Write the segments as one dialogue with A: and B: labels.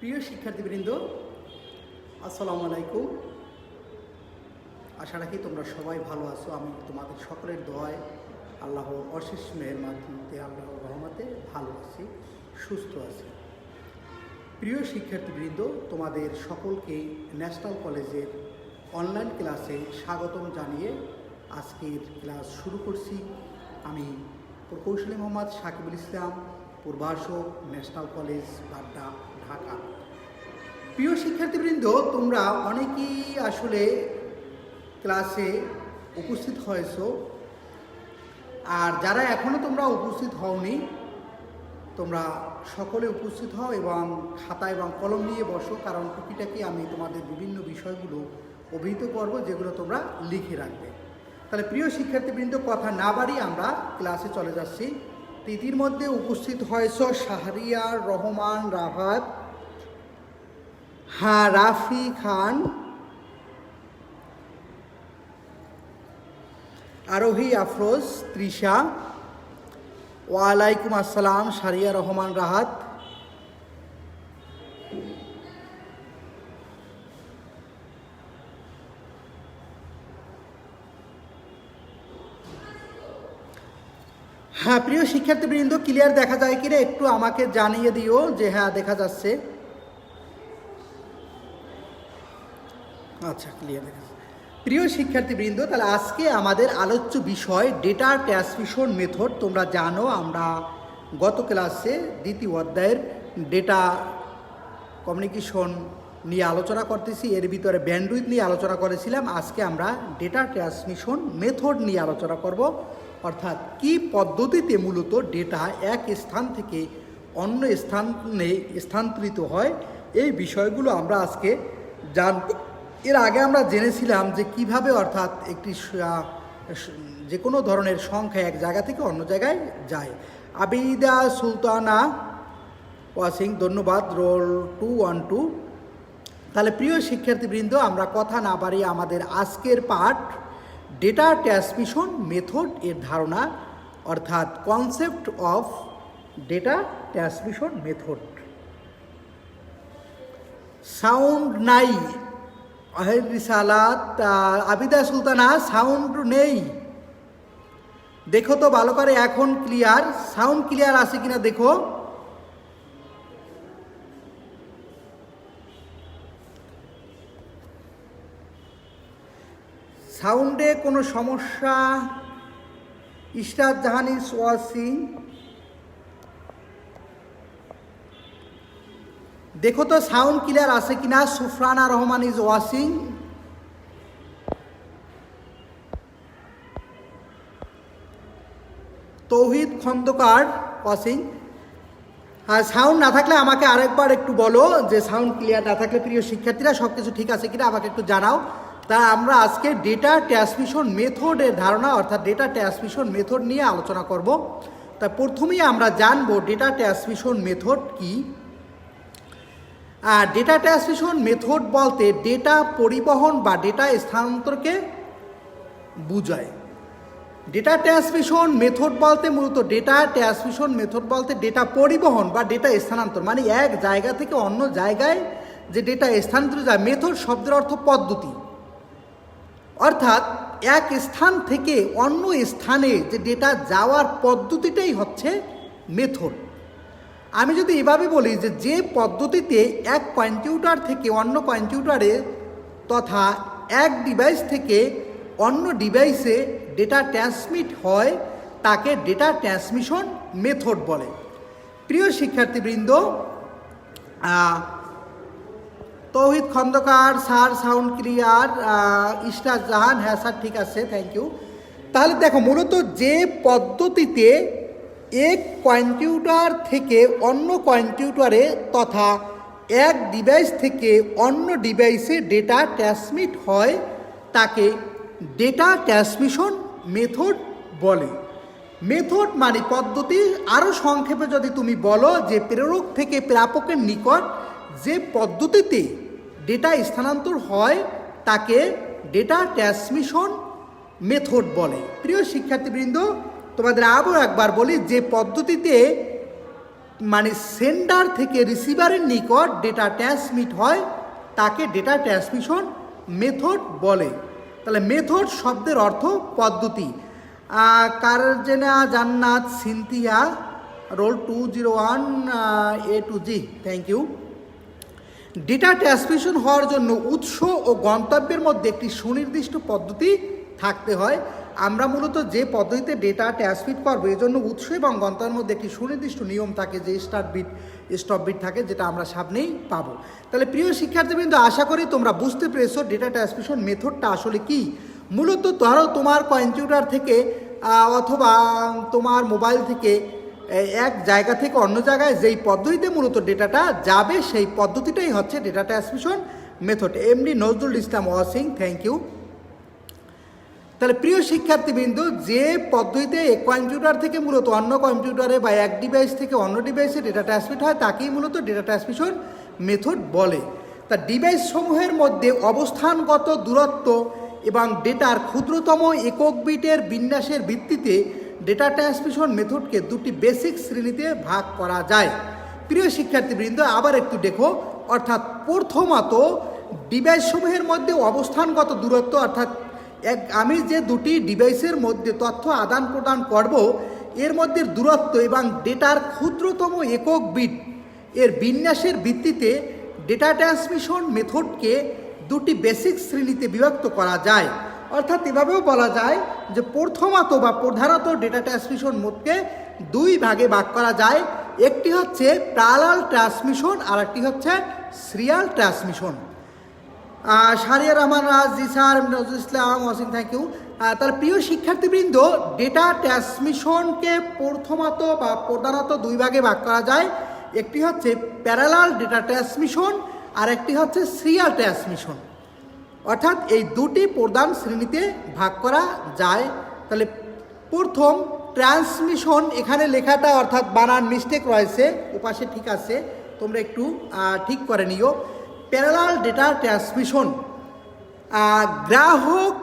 A: প্রিয় শিক্ষার্থীবৃন্দ, আসসালামু আলাইকুম। আশা রাখি তোমরা সবাই ভালো আছো। আমি তোমাদের সকলের দোয়ায় আল্লাহর অশেষ মেহেরবানিতে আল্লাহর রহমতে ভালো আছি, সুস্থ আছি। প্রিয় শিক্ষার্থীবৃন্দ, তোমাদের সকলকে ন্যাশনাল কলেজের অনলাইন ক্লাসে স্বাগতম জানিয়ে আজকের ক্লাস শুরু করছি। আমি প্রকৌশলী মোহাম্মদ সাকিবুল ইসলাম, পূর্বাশক, ন্যাশনাল কলেজ, বাড্ডা, ঢাকা। প্রিয় শিক্ষার্থীবৃন্দ, তোমরা অনেকেই আসলে ক্লাসে উপস্থিত হয়েছো, আর যারা এখনও তোমরা উপস্থিত হওনি, তোমরা সকলে উপস্থিত হও এবং খাতা এবং কলম নিয়ে বসো, কারণ টুকিটাকি আমি তোমাদের বিভিন্ন বিষয়গুলো অভিহিত করব, যেগুলো তোমরা লিখে রাখবে। তাহলে প্রিয় শিক্ষার্থীবৃন্দ, কথা না বাড়িয়ে আমরা ক্লাসে চলে যাচ্ছি। তিথির মধ্যে উপস্থিত হয়েছ শাহরিয়ার রহমান রাহাত, রাফি খান, আরোহী আফরোজ, তৃষা। ওয়ালাইকুম আসসালাম শাহরিয়া রহমান রাহাত। প্রিয় শিক্ষার্থীবৃন্দ, ক্লিয়ার দেখা যায় কিনা একটু আমাকে জানিয়ে দিও যে দেখা যাচ্ছে। আচ্ছা, ক্লিয়ার দেখা যাচ্ছে। প্রিয় শিক্ষার্থীবৃন্দ, তাহলে আজকে আমাদের আলোচ্য বিষয় ডেটা ট্রান্সমিশন মেথড। তোমরা জানো আমরা গত ক্লাসে দ্বিতীয় অধ্যায়ের ডেটা কমিউনিকেশন নিয়ে আলোচনা করতেছি, এর ভিতরে ব্যান্ডউইথ নিয়ে আলোচনা করেছিলাম। আজকে আমরা ডেটা ট্রান্সমিশন মেথড নিয়ে আলোচনা করব, অর্থাৎ কি পদ্ধতিতে মূলত ডেটা এক স্থান থেকে অন্য স্থানে স্থানান্তরিত হয়, এই বিষয়গুলো আমরা আজকে জানব। এর আগে আমরা জেনেছিলাম যে কিভাবে, অর্থাৎ একটি যে কোনো ধরনের সংখ্যা এক জায়গা থেকে অন্য জায়গায় যায়। আবিদা সুলতানা ওয়াসিং, ধন্যবাদ। রোল 212। তাহলে প্রিয় শিক্ষার্থীবৃন্দ, আমরা কথা না বাড়িয়ে আমাদের আজকের পাঠ ডেটা ট্রান্সমিশন মেথড এর ধারণা, অর্থাৎ concept of data transmission method. Sound নাই রিসালাত, আবিদা সুলতানা, সাউন্ড নেই। দেখো তো ভালো করে, এখন ক্লিয়ার, সাউন্ড ক্লিয়ার আছে কিনা দেখো। সাউন্ডে কোনো সমস্যা? Ishrat Jahan is watching. দেখো তো সাউন্ড ক্লিয়ার আছে কিনা। Sufrana Rahman is watching. Tauhid Khandakar watching. Sound না থাকলে আমাকে আরেকবার একটু বলো যে সাউন্ড ক্লিয়ার না থাকলে। প্রিয় শিক্ষার্থীরা, সব কিছু ঠিক আছে কিনা আমাকে একটু জানাও। তা আমরা আজকে ডেটা ট্রান্সমিশন মেথডের ধারণা, অর্থাৎ ডেটা ট্রান্সমিশন মেথড নিয়ে আলোচনা করব। তা প্রথমেই আমরা জানবো ডেটা ট্রান্সমিশন মেথড কি। ডেটা ট্রান্সমিশন মেথড বলতে ডেটা পরিবহন বা ডেটা স্থানান্তরকে বোঝায়। ডেটা ট্রান্সমিশন মেথড বলতে মূলত ডেটা ট্রান্সমিশন মেথড বলতে ডেটা পরিবহন বা ডেটা স্থানান্তর, মানে এক জায়গা থেকে অন্য জায়গায় যে ডেটা স্থানান্তর যায়। মেথড শব্দের অর্থ পদ্ধতি, অর্থাৎ এক স্থান থেকে অন্য স্থানে যে ডেটা যাওয়ার পদ্ধতিটাই হচ্ছে মেথড। আমি যদি এভাবে বলি যে পদ্ধতিতে এক কম্পিউটার থেকে অন্য কম্পিউটারে তথা এক ডিভাইস থেকে অন্য ডিভাইসে ডেটা ট্রান্সমিট হয়, তাকে ডেটা ট্রান্সমিশন মেথড বলে। প্রিয় শিক্ষার্থীবৃন্দ, Tauhid Khandakar sir, sound clear. Ishrat Jahan, হ্যাঁ স্যার ঠিক আছে, থ্যাংক ইউ। তাহলে দেখো, মূলত যে পদ্ধতিতে এক কম্পিউটার থেকে অন্য কম্পিউটারে তথা এক ডিভাইস থেকে অন্য ডিভাইসে ডেটা ট্রান্সমিট হয়, তাকে ডেটা ট্রান্সমিশন মেথড বলে। মেথড মানে পদ্ধতি। আরও সংক্ষেপে যদি তুমি বলো যে প্রেরক থেকে প্রাপকের নিকট যে পদ্ধতিতে ডেটা স্থানান্তর হয়, তাকে ডেটা ট্রান্সমিশন মেথড বলে। প্রিয় শিক্ষার্থীবৃন্দ, তোমাদের আরও একবার বলি, যে পদ্ধতিতে মানে সেন্ডার থেকে রিসিভারের নিকট ডেটা ট্রান্সমিট হয় তাকে ডেটা ট্রান্সমিশন মেথড বলে। তাহলে মেথড শব্দের অর্থ পদ্ধতি। Karjena Jannat Sinthia roll 201 A to G, thank you. Data transmission হওয়ার জন্য উৎস ও গন্তব্যের মধ্যে একটি সুনির্দিষ্ট পদ্ধতি থাকতে হয়। আমরা মূলত যে পদ্ধতিতে ডেটা ট্রান্সমিট করবো এজন্য উৎস এবং গন্তব্যের মধ্যে একটি সুনির্দিষ্ট নিয়ম থাকে, যে স্টার্ট বিট স্টপ বিট থাকে, যেটা আমরা সামনেই পাবো। তাহলে প্রিয় শিক্ষার্থীবৃন্দ, আশা করি তোমরা বুঝতে পেরেছো ডেটা ট্রান্সমিশন মেথডটা আসলে কি। মূলত ধরো তোমার কম্পিউটার থেকে অথবা তোমার মোবাইল থেকে এক জায়গা থেকে অন্য জায়গায় যেই পদ্ধতিতে মূলত ডেটাটা যাবে সেই পদ্ধতিটাই হচ্ছে data transmission method. MD Nazrul Islam ওয়াসিং, থ্যাংক ইউ। তাহলে প্রিয় শিক্ষার্থীবৃন্দ, যে পদ্ধতিতে এক কম্পিউটার থেকে মূলত অন্য কম্পিউটারে বা এক ডিভাইস থেকে অন্য ডিভাইসে ডেটা ট্রান্সমিট হয় তাকেই মূলত ডেটা ট্রান্সমিশন মেথড বলে। তা ডিভাইস সমূহের মধ্যে অবস্থানগত দূরত্ব এবং ডেটার ক্ষুদ্রতম একক বিটের বিন্যাসের ভিত্তিতে ডেটা ট্রান্সমিশন মেথডকে দুটি বেসিক শ্রেণীতে ভাগ করা যায়। প্রিয় শিক্ষার্থীবৃন্দ, আবার একটু দেখো, অর্থাৎ প্রথমত ডিভাইস সমূহের মধ্যে অবস্থানগত দূরত্ব, অর্থাৎ আমি যে দুটি ডিভাইসের মধ্যে তথ্য আদান প্রদান করব এর মধ্যে দূরত্ব এবং ডেটার ক্ষুদ্রতম একক বিট এর বিন্যাসের ভিত্তিতে ডেটা ট্রান্সমিশন মেথডকে দুটি বেসিক শ্রেণীতে বিভক্ত করা যায়। অর্থাৎ এভাবেও বলা যায় যে প্রথমত বা প্রধানত ডেটা ট্রান্সমিশন মোডকে দুই ভাগে ভাগ করা যায়। একটি হচ্ছে প্যারালাল ট্রান্সমিশন আর একটি হচ্ছে সিরিয়াল ট্রান্সমিশন। শারিয়া রহমান রাজ, জি স্যার, নজরুল ইসলাম ওয়াসিং, থ্যাংক ইউ। তার প্রিয় শিক্ষার্থীবৃন্দ, ডেটা ট্রান্সমিশনকে প্রথমত বা প্রধানত দুই ভাগে ভাগ করা যায়। একটি হচ্ছে প্যারালাল ডেটা ট্রান্সমিশন আর একটি হচ্ছে সিরিয়াল ট্রান্সমিশন। অর্থাৎ এই দুটি প্রধান শ্রেণীতে ভাগ করা যায়। তাহলে প্রথম ট্রান্সমিশন, এখানে লেখাটা অর্থাৎ বানান মিস্টেক রয়েছে, ওপাশে ঠিক আছে, তোমরা একটু ঠিক করে নিও। প্যারালাল ডেটা ট্রান্সমিশন গ্রাহক,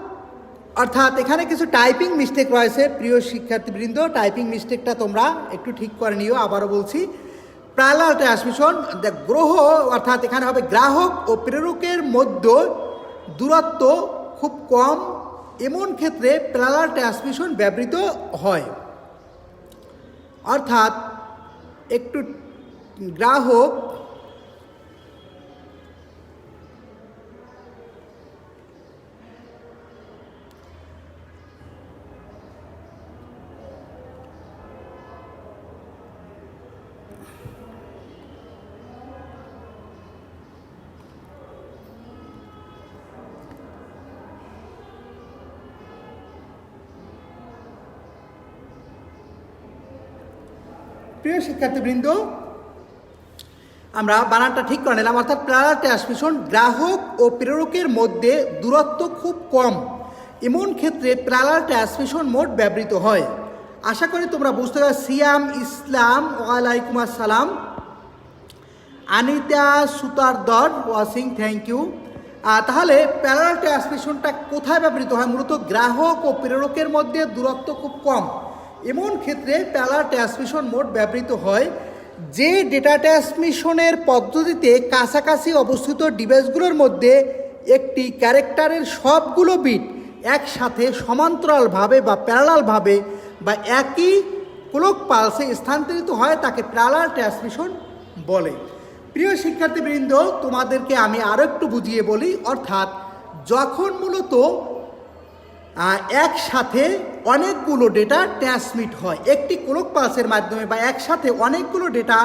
A: অর্থাৎ এখানে কিছু টাইপিং মিস্টেক রয়েছে প্রিয় শিক্ষার্থীবৃন্দ, টাইপিং মিস্টেকটা তোমরা একটু ঠিক করে নিও। আবারও বলছি, প্যারালাল ট্রান্সমিশন গ্রহ, অর্থাৎ এখানে হবে গ্রাহক ও প্রেরকের মধ্যে দূরত্ব খুব কম, এমন ক্ষেত্রে প্যারালাল ট্রান্সমিশন ব্যবহৃত হয়। অর্থাৎ একটু গ্রাহক প্রিয় শিক্ষার্থীবৃন্দ, আমরা বানানটা ঠিক করে নিলাম। অর্থাৎ প্যারালাল ট্রান্সমিশন গ্রাহক ও প্রেরকের মধ্যে দূরত্ব খুব কম, এমন ক্ষেত্রে প্যারালাল ট্রান্সমিশন মোড ব্যবহৃত হয়। আশা করি তোমরা বুঝতে পারো। সিয়াম ইসলাম, ওয়ালাইকুম আসসালাম। Anita Sutradhar watching, thank you. তাহলে প্যারালাল ট্রান্সমিশনটা কোথায় ব্যবহৃত হয়? মূলত গ্রাহক ও প্রেরকের মধ্যে দূরত্ব খুব কম, এমন ক্ষেত্রে প্যারালাল ট্রান্সমিশন মোড ব্যবহৃত হয়। যে ডেটা ট্রান্সমিশনের পদ্ধতিতে কাছাকাছি অবস্থিত ডিভাইসগুলোর মধ্যে একটি ক্যারেক্টারের সবগুলো বিট একসাথে সমান্তরালভাবে বা প্যারালালভাবে বা একই ক্লক পালসে স্থানান্তরিত হয় তাকে প্যারালাল ট্রান্সমিশন বলে। প্রিয় শিক্ষার্থীবৃন্দ, তোমাদেরকে আমি আরও একটু বুঝিয়ে বলি। অর্থাৎ যখন মূলত একসাথে অনেকগুলো ডেটা ট্রান্সমিট হয় একটি ক্লক পালসের মাধ্যমে, বা একসাথে অনেকগুলো ডেটা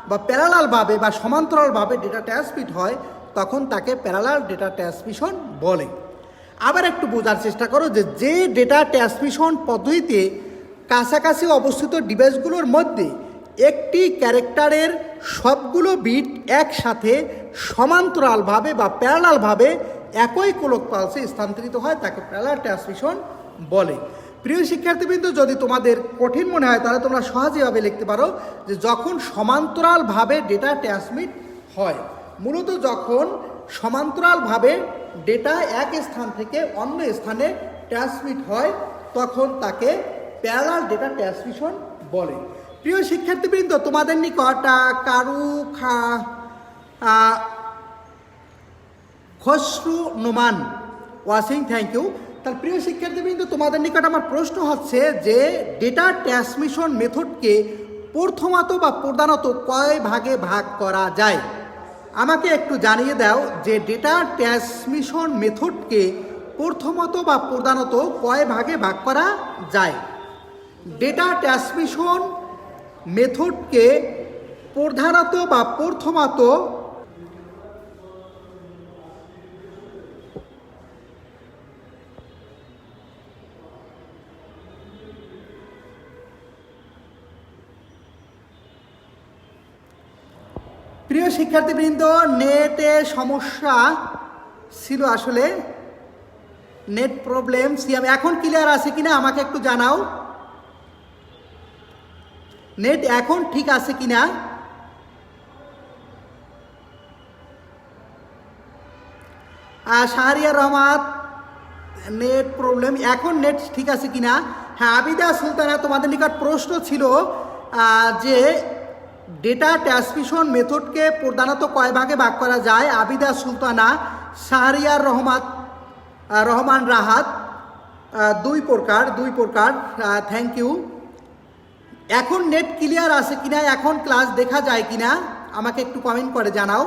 A: বা প্যারালালভাবে বা সমান্তরালভাবে ডেটা ট্রান্সমিট হয়, তখন তাকে প্যারালাল ডেটা ট্রান্সমিশন বলে। আবার একটু বোঝার চেষ্টা করো যে ডেটা ট্রান্সমিশন পদ্ধতিতে কাছাকাছি অবস্থিত ডিভাইসগুলোর মধ্যে একটি ক্যারেক্টারের সবগুলো বিট একসাথে সমান্তরালভাবে বা প্যারালালভাবে একই ক্লক পালসে স্থানান্তরিত হয় তাকে প্যারালাল ট্রান্সমিশন বলে। প্রিয় শিক্ষার্থীবৃন্দ, যদি তোমাদের কঠিন মনে হয় তাহলে তোমরা সহজেভাবে লিখতে পারো যে যখন সমান্তরালভাবে ডেটা ট্রান্সমিট হয়, মূলত যখন সমান্তরালভাবে ডেটা এক স্থান থেকে অন্য স্থানে ট্রান্সমিট হয় তখন তাকে প্যারালাল ডেটা ট্রান্সমিশন বলে। প্রিয় শিক্ষার্থীবৃন্দ, তোমাদের নিকট খসরু নোমান ওয়াসিং, থ্যাংক ইউ। তার প্রিয় শিক্ষার্থীবৃন্দ, তোমাদের নিকট আমার প্রশ্ন হচ্ছে যে ডেটা ট্রান্সমিশন মেথডকে প্রথমত বা প্রধানত কয় ভাগে ভাগ করা যায়? আমাকে একটু জানিয়ে দাও যে ডেটা ট্রান্সমিশন মেথডকে প্রথমত বা প্রধানত কয় ভাগে ভাগ করা যায়? ডেটা ট্রান্সমিশন মেথডকে প্রধানত বা প্রথমত প্রিয় শিক্ষার্থীবৃন্দ, নেটে সমস্যা ছিল, আসলে নেট প্রবলেম। সিয়াম এখন ক্লিয়ার আছে কিনা আমাকে একটু জানাও। নেট এখন ঠিক আছে কিনা? শাহরিয়ার রহমান, নেট প্রবলেম, এখন নেট ঠিক আছে কিনা? হ্যাঁ, আবিদা সুলতানা, তোমাদের নিকট প্রশ্ন ছিল যে ডেটা ট্রান্সমিশন মেথডকে প্রধানত কয় ভাগে ভাগ করা যায়? আবিদা সুলতানা, শাহরিয়ার রহমান রাহাত, দুই প্রকার, থ্যাংক ইউ। এখন নেট ক্লিয়ার আছে কিনা, এখন ক্লাস দেখা যায় কিনা আমাকে একটু কমেন্ট করে জানাও।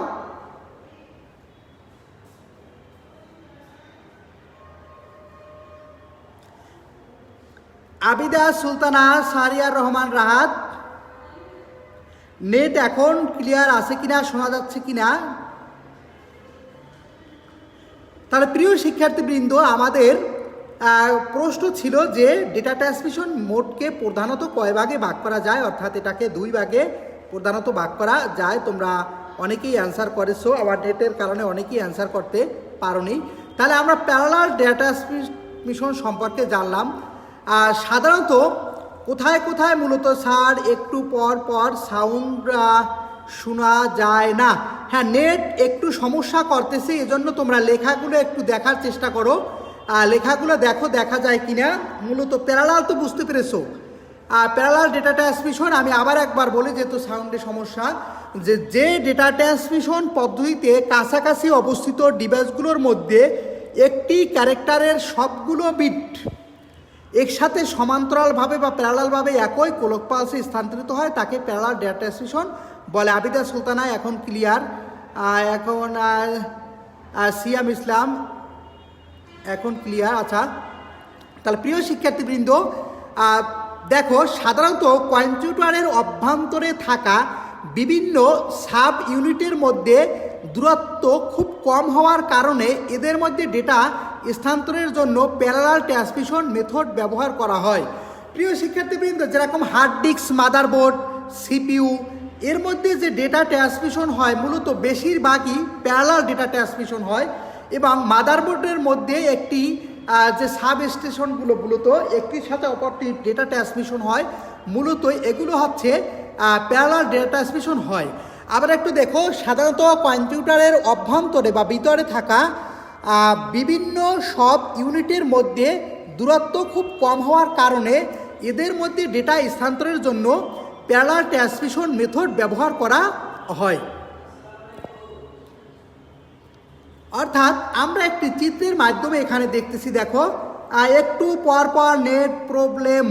A: আবিদা সুলতানা, শাহরিয়ার রহমান রাহাত, নেট এখন ক্লিয়ার আছে কিনা, শোনা যাচ্ছে কিনা? তাহলে প্রিয় শিক্ষার্থীবৃন্দ, আমাদের প্রশ্ন ছিল যে ডেটা ট্রান্সমিশন মোডকে প্রধানত কয় ভাগে ভাগ করা যায়, অর্থাৎ এটাকে দুই ভাগে প্রধানত ভাগ করা যায়। তোমরা অনেকেই অ্যান্সার করেছো, আবার নেটের কারণে অনেকেই অ্যান্সার করতে পারোনি। তাহলে আমরা প্যারালাল ডেটা ট্রান্সমিশন সম্পর্কে জানলাম। সাধারণত কোথায় কোথায় মূলত স্যার একটু পর পর সাউন্ড শোনা যায় না? হ্যাঁ, নেট একটু সমস্যা করতেছে, এজন্য তোমরা লেখাগুলো একটু দেখার চেষ্টা করো। লেখাগুলো দেখো দেখা যায় কিনা। মূলত প্যারালাল তো বুঝতে পেরেছো, প্যারালাল ডেটা ট্রান্সমিশন। আমি আবার একবার বলি, যেহেতু সাউন্ডের সমস্যা, যে ডেটা ট্রান্সমিশন পদ্ধতিতে কাছাকাছি অবস্থিত ডিভাইসগুলোর মধ্যে একটি ক্যারেক্টারের সবগুলো বিট একসাথে সমান্তরালভাবে বা প্যারালালভাবে একই কোলক পালসে স্থানান্তরিত হয়, তাকে প্যারালাল ডেটা ট্রান্সমিশন বলে। আবিদা সুলতানা এখন ক্লিয়ার, এখন সিয়াম ইসলাম এখন ক্লিয়ার। আচ্ছা, তাহলে প্রিয় শিক্ষার্থীবৃন্দ, দেখো সাধারণত কম্পিউটারের অভ্যন্তরে থাকা বিভিন্ন সাব ইউনিটের মধ্যে দূরত্ব খুব কম হওয়ার কারণে এদের মধ্যে ডেটা স্থানান্তরের জন্য প্যারালাল ট্রান্সমিশন মেথড ব্যবহার করা হয়। প্রিয় শিক্ষার্থীবৃন্দ, যেরকম হার্ড ডিস্ক, মাদারবোর্ড, সিপিইউ, এর মধ্যে যে ডেটা ট্রান্সমিশন হয় মূলত বেশিরভাগই প্যারালাল ডেটা ট্রান্সমিশন হয়, এবং মাদারবোর্ডের মধ্যে একটি যে সাব স্টেশনগুলো মূলত একটির সাথে অপরটি ডেটা ট্রান্সমিশন হয়, মূলত এগুলো হচ্ছে প্যারালাল ডেটা ট্রান্সমিশন হয়। আবার একটু দেখো, সাধারণত কম্পিউটারের অভ্যন্তরে বা ভিতরে থাকা বিভিন্ন সব ইউনিটের মধ্যে দূরত্ব খুব কম হওয়ার কারণে এদের মধ্যে ডেটা স্থানান্তরের জন্য প্যারালাল ট্রান্সমিশন মেথড ব্যবহার করা হয়। অর্থাৎ আমরা একটি চিত্রের মাধ্যমে এখানে দেখতেছি, দেখো একটু পর পর নেট প্রবলেম।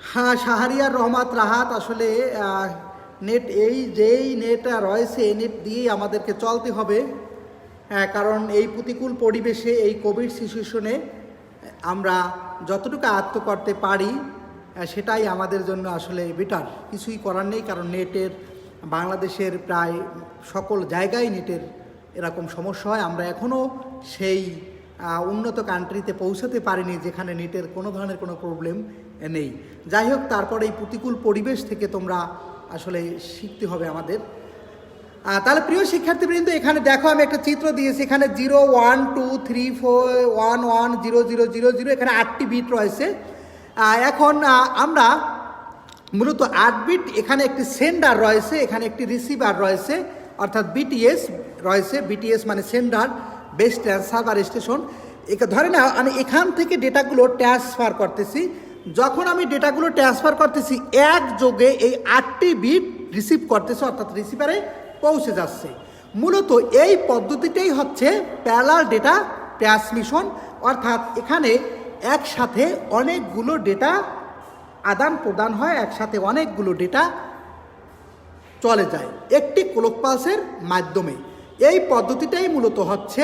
A: হ্যাঁ, শাহরিয়ার রহমান রাহাত, আসলে নেট যেই নেট রয়েছে এই নেট দিয়েই আমাদেরকে চলতে হবে, কারণ এই প্রতিকূল পরিবেশে, এই কোভিড সিচুয়েশনে আমরা যতটুকু আয়ত্ত করতে পারি সেটাই আমাদের জন্য আসলে বেটার। কিছুই করার নেই, কারণ নেটের বাংলাদেশের প্রায় সকল জায়গায় নেটের এরকম সমস্যা হয়। আমরা এখনও সেই উন্নত কান্ট্রিতে পৌঁছাতে পারিনি যেখানে নেটের কোনো ধরনের কোনো প্রবলেম নেই। যাই হোক, তারপরে এই প্রতিকূল পরিবেশ থেকে তোমরা আসলে শিখতে হবে আমাদের। তাহলে প্রিয় শিক্ষার্থীবৃন্দ, এখানে দেখো আমি একটা চিত্র দিয়েছি, এখানে 0 1 2 3 4 1 1 0 0 0 0, এখানে 8টি বিট রয়েছে। এখন আমরা মূলত 8 বিট, এখানে একটি সেন্ডার রয়েছে, এখানে একটি রিসিভার রয়েছে, অর্থাৎ বিটিএস রয়েছে। বিটিএস মানে সেন্ডার, বেস ট্রান্সফার স্টেশন। ধরে না আমি এখান থেকে ডেটাগুলো ট্রান্সফার করতেছি, যখন আমি ডেটাগুলো ট্রান্সফার করতেছি একযোগে এই 8টি বিট রিসিভ করতেছে, অর্থাৎ রিসিভারে পৌঁছে যাচ্ছে। মূলত এই পদ্ধতিটাই হচ্ছে প্যারালাল ডেটা ট্রান্সমিশন, অর্থাৎ এখানে একসাথে অনেকগুলো ডেটা আদান প্রদান হয়, একসাথে অনেকগুলো ডেটা চলে যায় একটি ক্লক পালসের মাধ্যমে। এই পদ্ধতিটাই মূলত হচ্ছে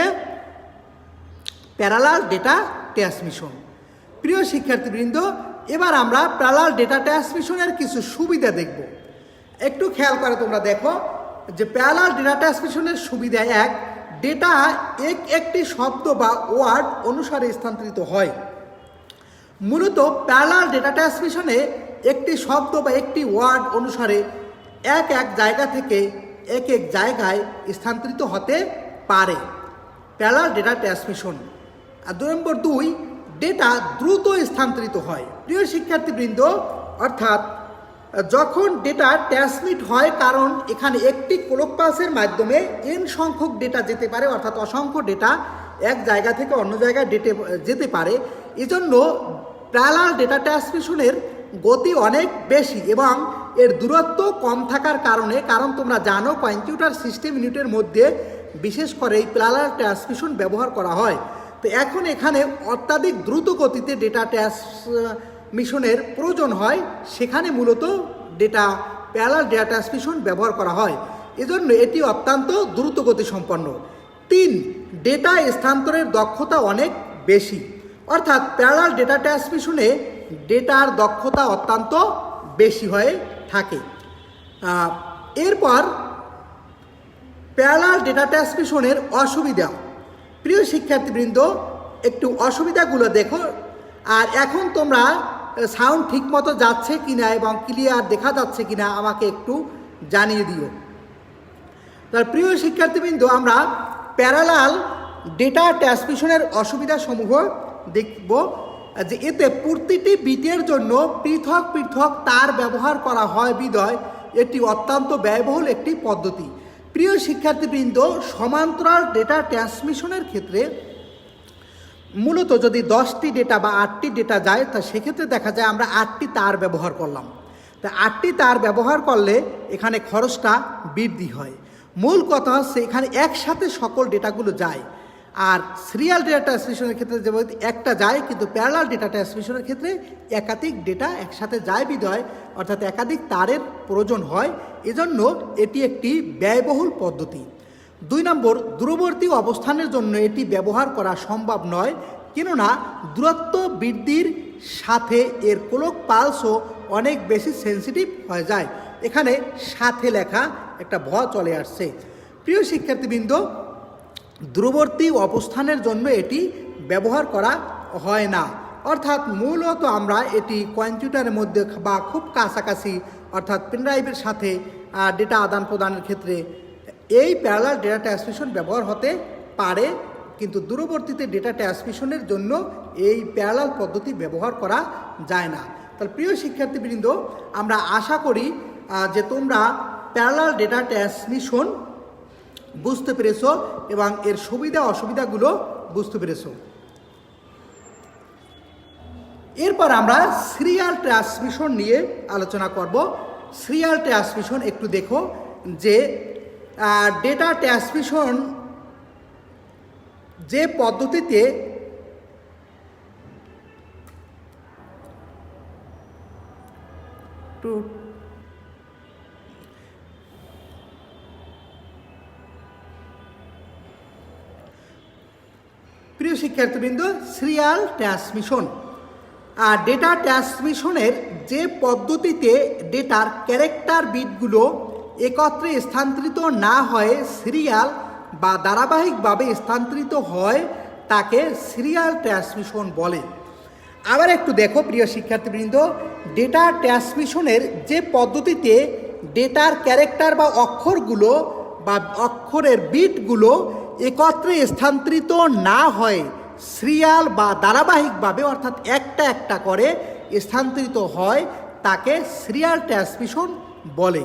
A: প্যারালাল ডেটা ট্রান্সমিশন। প্রিয় শিক্ষার্থীবৃন্দ, এবার আমরা প্যারালাল ডেটা ট্রান্সমিশনের কিছু সুবিধা দেখব। একটু খেয়াল করে তোমরা দেখো যে প্যারালাল ডেটা ট্রান্সমিশনের সুবিধা এক, ডেটা একটি শব্দ বা ওয়ার্ড অনুসারে স্থানান্তরিত হয়। মূলত প্যারালাল ডেটা ট্রান্সমিশনে একটি শব্দ বা একটি ওয়ার্ড অনুসারে এক জায়গা থেকে এক জায়গায় স্থানান্তরিত হতে পারে প্যারালাল ডেটা ট্রান্সমিশন। আর 2 নম্বর 2, ডেটা দ্রুত স্থানান্তরিত হয়। প্রিয় শিক্ষার্থীবৃন্দ, অর্থাৎ যখন ডেটা ট্রান্সমিট হয়, কারণ এখানে একটি ক্লক পালসের মাধ্যমে n সংখ্যক ডেটা যেতে পারে, অর্থাৎ অসংখ্য ডেটা এক জায়গা থেকে অন্য জায়গায় যেতে পারে, এজন্য প্যারালাল ডেটা ট্রান্সমিশনের গতি অনেক বেশি এবং এর দূরত্ব কম থাকার কারণে, কারণ তোমরা জানো কম্পিউটার সিস্টেম ইউনিটের মধ্যে বিশেষ করে এই প্যারালাল ট্রান্সমিশন ব্যবহার করা হয়। তো এখন এখানে অত্যাধিক দ্রুত গতিতে ডেটা ট্রান্সমিশনের প্রয়োজন হয়, সেখানে মূলত প্যারালাল ডেটা ট্রান্সমিশন ব্যবহার করা হয়, এজন্য এটি অত্যন্ত দ্রুত গতি সম্পন্ন। 3, ডেটা স্থানান্তরের দক্ষতা অনেক বেশি, অর্থাৎ প্যারালাল ডেটা ট্রান্সমিশনে ডেটার দক্ষতা অত্যন্ত বেশি হয়ে থাকে। এরপর প্যারালাল ডেটা ট্রান্সমিশনের অসুবিধা। প্রিয় শিক্ষার্থীবৃন্দ, একটু অসুবিধাগুলো দেখো। আর এখন তোমরা সাউন্ড ঠিক মতো যাচ্ছে কিনা এবং ক্লিয়ার দেখা যাচ্ছে কিনা আমাকে একটু জানিয়ে দিও। তার প্রিয় শিক্ষার্থীবৃন্দ, আমরা প্যারালাল ডেটা ট্রান্সমিশনের অসুবিধাসমূহ দেখব যে এতে প্রতিটি বিটের জন্য পৃথক পৃথক তার ব্যবহার করা হয় বিধায় এটি অত্যন্ত ব্যয়বহুল একটি পদ্ধতি। প্রিয় শিক্ষার্থীবৃন্দ, সমান্তরাল ডেটা ট্রান্সমিশনের ক্ষেত্রে মূলত যদি 10টি ডেটা বা 8টি ডেটা যায়, তা সেক্ষেত্রে দেখা যায় আমরা 8টি তার ব্যবহার করলাম। তা 8টি তার ব্যবহার করলে এখানে খরচটা বৃদ্ধি হয়। মূল কথা হচ্ছে এখানে একসাথে সকল ডেটাগুলো যায়। আর সিরিয়াল ডেটা ট্রান্সমিশনের ক্ষেত্রে যেমন একটা যায়, কিন্তু প্যারালাল ডেটা ট্রান্সমিশনের ক্ষেত্রে একাধিক ডেটা একসাথে যায় বিধায়, অর্থাৎ একাধিক তারের প্রয়োজন হয়, এজন্য এটি একটি ব্যয়বহুল পদ্ধতি। 2 নম্বর, দূরবর্তী অবস্থানের জন্য এটি ব্যবহার করা সম্ভব নয়, কেননা দূরত্ব বৃদ্ধির সাথে এর ক্লক পালসও অনেক বেশি সেন্সিটিভ হয়ে যায়। এখানে সাথে লেখা একটা ভ চলে আসছে। প্রিয় শিক্ষার্থীবৃন্দ, দূরবর্তী অবস্থানের জন্য এটি ব্যবহার করা হয় না, অর্থাৎ মূলত আমরা এটি কম্পিউটারের মধ্যে বা খুব কাছাকাছি, অর্থাৎ পেনড্রাইভের সাথে ডেটা আদান প্রদানের ক্ষেত্রে এই প্যারালাল ডেটা ট্রান্সমিশন ব্যবহার হতে পারে, কিন্তু দূরবর্তীতে ডেটা ট্রান্সমিশনের জন্য এই প্যারালাল পদ্ধতি ব্যবহার করা যায় না। তাহলে প্রিয় শিক্ষার্থীবৃন্দ, আমরা আশা করি যে তোমরা প্যারালাল ডেটা ট্রান্সমিশন বুঝতে পেরেছো এবং এর সুবিধা অসুবিধাগুলো বুঝতে পেরেছো। এরপর আমরা সিরিয়াল ট্রান্সমিশন নিয়ে আলোচনা করব। সিরিয়াল ট্রান্সমিশন একটু দেখো যে ডেটা ট্রান্সমিশন যে পদ্ধতিতে প্রিয় শিক্ষার্থীবৃন্দ, সিরিয়াল ট্রান্সমিশন ডেটা ট্রান্সমিশনের যে পদ্ধতিতে ডেটার ক্যারেক্টার বিটগুলো একত্রে স্থানান্তরিত না হয়ে সিরিয়াল বা ধারাবাহিকভাবে স্থানান্তরিত হয় তাকে সিরিয়াল ট্রান্সমিশন বলে। আবার একটু দেখো প্রিয় শিক্ষার্থীবৃন্দ, ডেটা ট্রান্সমিশনের যে পদ্ধতিতে ডেটার ক্যারেক্টার বা অক্ষরগুলো বা অক্ষরের বিটগুলো একত্রে স্থানান্তরিত না হয় সিরিয়াল বা ধারাবাহিকভাবে, অর্থাৎ একটা একটা করে স্থানান্তরিত হয়, তাকে সিরিয়াল ট্রান্সমিশন বলে।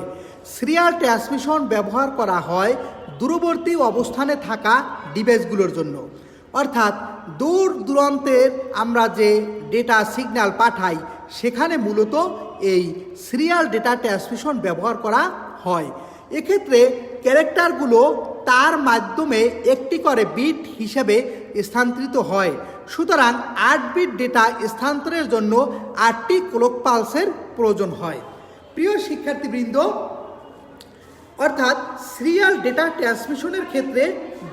A: সিরিয়াল ট্রান্সমিশন ব্যবহার করা হয় দূরবর্তী অবস্থানে থাকা ডিভাইসগুলোর জন্য, অর্থাৎ দূর দূরান্তের আমরা যে ডেটা সিগন্যাল পাঠাই সেখানে মূলত এই সিরিয়াল ডেটা ট্রান্সমিশন ব্যবহার করা হয়। এক্ষেত্রে ক্যারেক্টারগুলো তার মাধ্যমে একটি করে বিট হিসেবে স্থানান্তরিত হয়। সুতরাং 8 বিট ডেটা স্থানান্তরের জন্য 8টি ক্লক পালসের প্রয়োজন হয়। প্রিয় শিক্ষার্থীবৃন্দ, অর্থাৎ সিরিয়াল ডেটা ট্রান্সমিশনের ক্ষেত্রে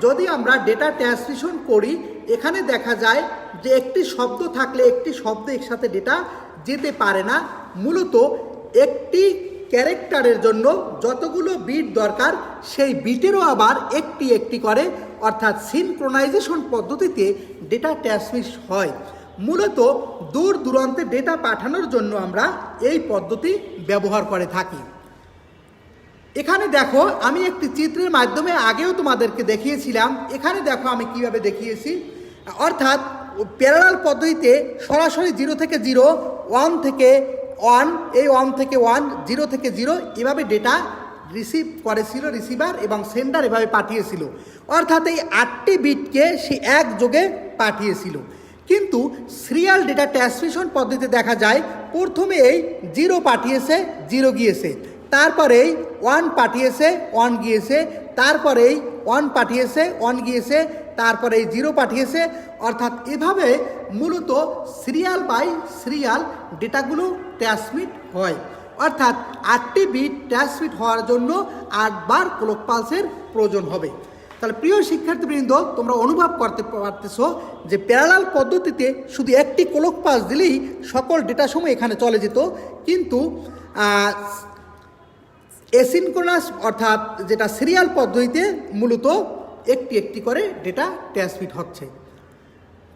A: যদি আমরা ডেটা ট্রান্সমিশন করি, এখানে দেখা যায় যে একটি শব্দ থাকলে একটি শব্দ একসাথে ডেটা যেতে পারে না। মূলত একটি ক্যারেক্টারের জন্য যতগুলো বিট দরকার সেই বিটেরও আবার একটি একটি করে, অর্থাৎ সিনক্রোনাইজেশন পদ্ধতিতে ডেটা ট্রান্সমিট হয়। মূলত দূর দূরান্তে ডেটা পাঠানোর জন্য আমরা এই পদ্ধতি ব্যবহার করে থাকি। এখানে দেখো, আমি একটি চিত্রের মাধ্যমে আগেও তোমাদেরকে দেখিয়েছিলাম। এখানে দেখো আমি কিভাবে দেখিয়েছি, অর্থাৎ প্যারালাল পদ্ধতিতে সরাসরি 0 থেকে 0, 1 থেকে 1, এই 1 থেকে 1, 0 থেকে 0 এভাবে ডেটা রিসিভ করেছিল রিসিভার, এবং সেন্ডার এভাবে পাঠিয়েছিল। অর্থাৎ এই 8টি বিটকে সে একযোগে পাঠিয়েছিল। কিন্তু সিরিয়াল ডেটা ট্রান্সমিশন পদ্ধতিতে দেখা যায় প্রথমে এই 0 পাঠিয়েছে, 0 গিয়েছে, তারপরে এই 1 পাঠিয়েছে, 1 গিয়েছে, তারপরে এই 1 পাঠিয়েছে, 1 গিয়েছে, তারপরে এই 0 পাঠিয়েছে। অর্থাৎ এভাবে মূলত সিরিয়াল বাই সিরিয়াল ডেটাগুলো ট্রান্সমিট হয়। অর্থাৎ 8টি বিট ট্রান্সমিট হওয়ার জন্য 8 বার ক্লক পালসের প্রয়োজন হবে। তাহলে প্রিয় শিক্ষার্থীবৃন্দ, তোমরা অনুভব করতে পারতেছো যে প্যারালাল পদ্ধতিতে শুধু একটি ক্লক পালস দিলেই সকল ডেটা সমূহ এখানে চলে যেত, কিন্তু এসিনক্রোনাস অর্থাৎ যেটা সিরিয়াল পদ্ধতিতে মূলত একটি একটি করে ডেটা ট্রান্সমিট হচ্ছে।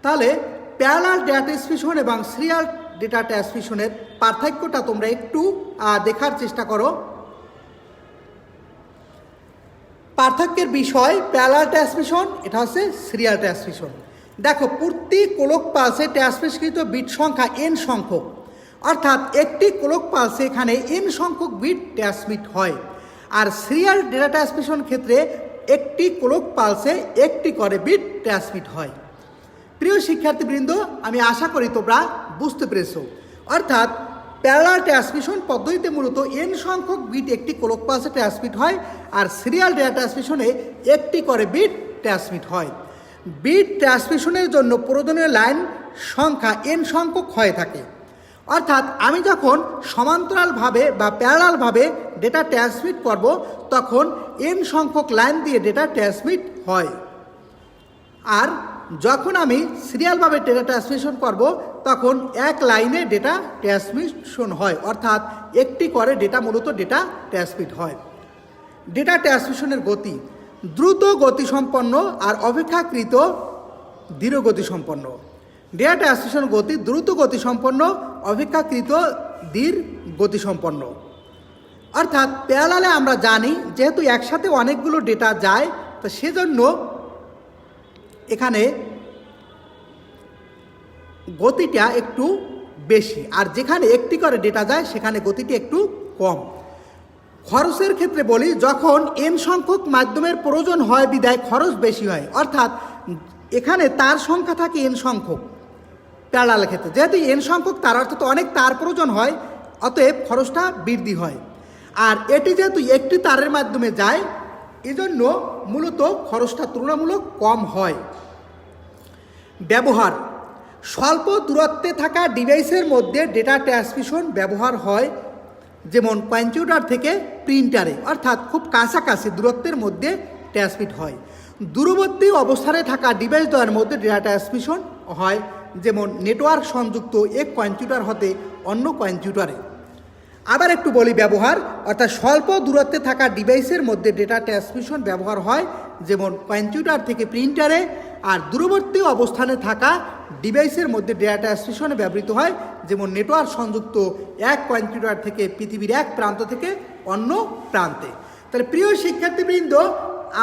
A: তাহলে প্যারালাল ডেটা ট্রান্সমিশন এবং সিরিয়াল ডেটা ট্রান্সমিশনের পার্থক্যটা তোমরা একটু দেখার চেষ্টা করো। পার্থক্যের বিষয় প্যারালাল ট্রান্সমিশন, এটা হচ্ছে সিরিয়াল ট্রান্সমিশন। দেখো, প্রতি ক্লক পালসে ট্রান্সমিটকৃত বিট সংখ্যা n সংখ্যক, অর্থাৎ একটি ক্লক পালসে এখানে n সংখ্যক বিট ট্রান্সমিট হয়। আর সিরিয়াল ডেটা ট্রান্সমিশন ক্ষেত্রে একটি ক্লক পালসে একটি করে বিট ট্রান্সমিট হয়। প্রিয় শিক্ষার্থীবৃন্দ, আমি আশা করি তোমরা বুঝতে পেরেছো। অর্থাৎ প্যারালাল ট্রান্সমিশন পদ্ধতিতে মূলত n সংখ্যক বিট একটি ক্লক পালসে ট্রান্সমিট হয়, আর সিরিয়াল ডেটা ট্রান্সমিশনে একটি করে বিট ট্রান্সমিট হয়। বিট ট্রান্সমিশনের জন্য প্রয়োজনীয় লাইন সংখ্যা n সংখ্যক হয়ে থাকে। অর্থাৎ আমি যখন সমান্তরালভাবে বা প্যারালালভাবে ডেটা ট্রান্সমিট করব, তখন n সংখ্যক লাইন দিয়ে ডেটা ট্রান্সমিট হয়। আর যখন আমি সিরিয়ালভাবে ডেটা ট্রান্সমিশন করব, তখন এক লাইনে ডেটা ট্রান্সমিশন হয়, অর্থাৎ একটি করে ডেটা মূলত ডেটা ট্রান্সমিট হয়। ডেটা ট্রান্সমিশনের গতি দ্রুত গতিসম্পন্ন আর অপেক্ষাকৃত ধীর গতিসম্পন্ন। ডেটা ট্রান্সমিশন গতি দ্রুত গতিসম্পন্ন, অপেক্ষাকৃত ধীর গতিসম্পন্ন। অর্থাৎ প্যারালালে আমরা জানি যেহেতু একসাথে অনেকগুলো ডেটা যায়, তো সেজন্য এখানে গতিটা একটু বেশি, আর যেখানে একটি করে ডেটা যায় সেখানে গতিটি একটু কম। খরচের ক্ষেত্রে বলি, যখন n সংখ্যক মাধ্যমের প্রয়োজন হয় বিধায় খরচ বেশি হয়। অর্থাৎ এখানে তার সংখ্যা থাকে n সংখ্যক প্যারালালের ক্ষেত্রে, যেহেতু n সংখ্যক তার, অর্থাৎ অনেক তার প্রয়োজন হয়, অতএব খরচটা বৃদ্ধি হয়। আর এটি যেহেতু একটি তারের মাধ্যমে যায়, এজন্য মূলত খরচটা তুলনামূলক কম হয়। ব্যবহার স্বল্প দূরত্বে থাকা ডিভাইসের মধ্যে ডেটা ট্রান্সমিশন ব্যবহার হয়, যেমন কম্পিউটার থেকে প্রিন্টারে, অর্থাৎ খুব কাছাকাছি দূরত্বের মধ্যে ট্রান্সমিট হয়। দূরবর্তী অবস্থানে থাকা ডিভাইস দ্বয়ের মধ্যে ডেটা ট্রান্সমিশন হয়, যেমন নেটওয়ার্ক সংযুক্ত এক কম্পিউটার হতে অন্য কম্পিউটারে। আবার একটু বলি ব্যবহার, অর্থাৎ স্বল্প দূরত্বে থাকা ডিভাইসের মধ্যে ডেটা ট্রান্সমিশন ব্যবহার হয়, যেমন কম্পিউটার থেকে প্রিন্টারে। আর দূরবর্তী অবস্থানে থাকা ডিভাইসের মধ্যে ডেটা ট্রান্সমিশনে ব্যবহৃত হয়, যেমন নেটওয়ার্ক সংযুক্ত এক কম্পিউটার থেকে পৃথিবীর এক প্রান্ত থেকে অন্য প্রান্তে। তাহলে প্রিয় শিক্ষার্থীবৃন্দ,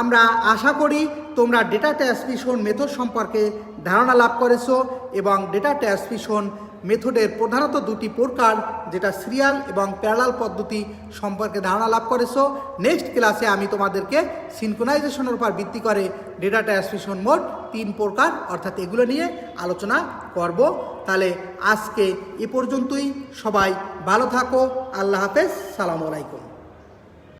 A: আমরা আশা করি তোমরা ডেটা ট্রান্সমিশন মেথড সম্পর্কে ধারণা লাভ করেছো, এবং ডেটা ট্রান্সমিশন মেথডের প্রধানত দুটি প্রকার, যেটা সিরিয়াল এবং প্যারালাল পদ্ধতি সম্পর্কে ধারণা লাভ করেছো। নেক্সট ক্লাসে আমি তোমাদেরকে সিনক্রোনাইজেশনের উপর ভিত্তি করে ডেটা ট্রান্সমিশন মোড 3 প্রকার, অর্থাৎ এগুলো নিয়ে আলোচনা করব। তাহলে আজকে এ পর্যন্তই, সবাই ভালো থাকো, আল্লাহ হাফেজ, সালামু আলাইকুম।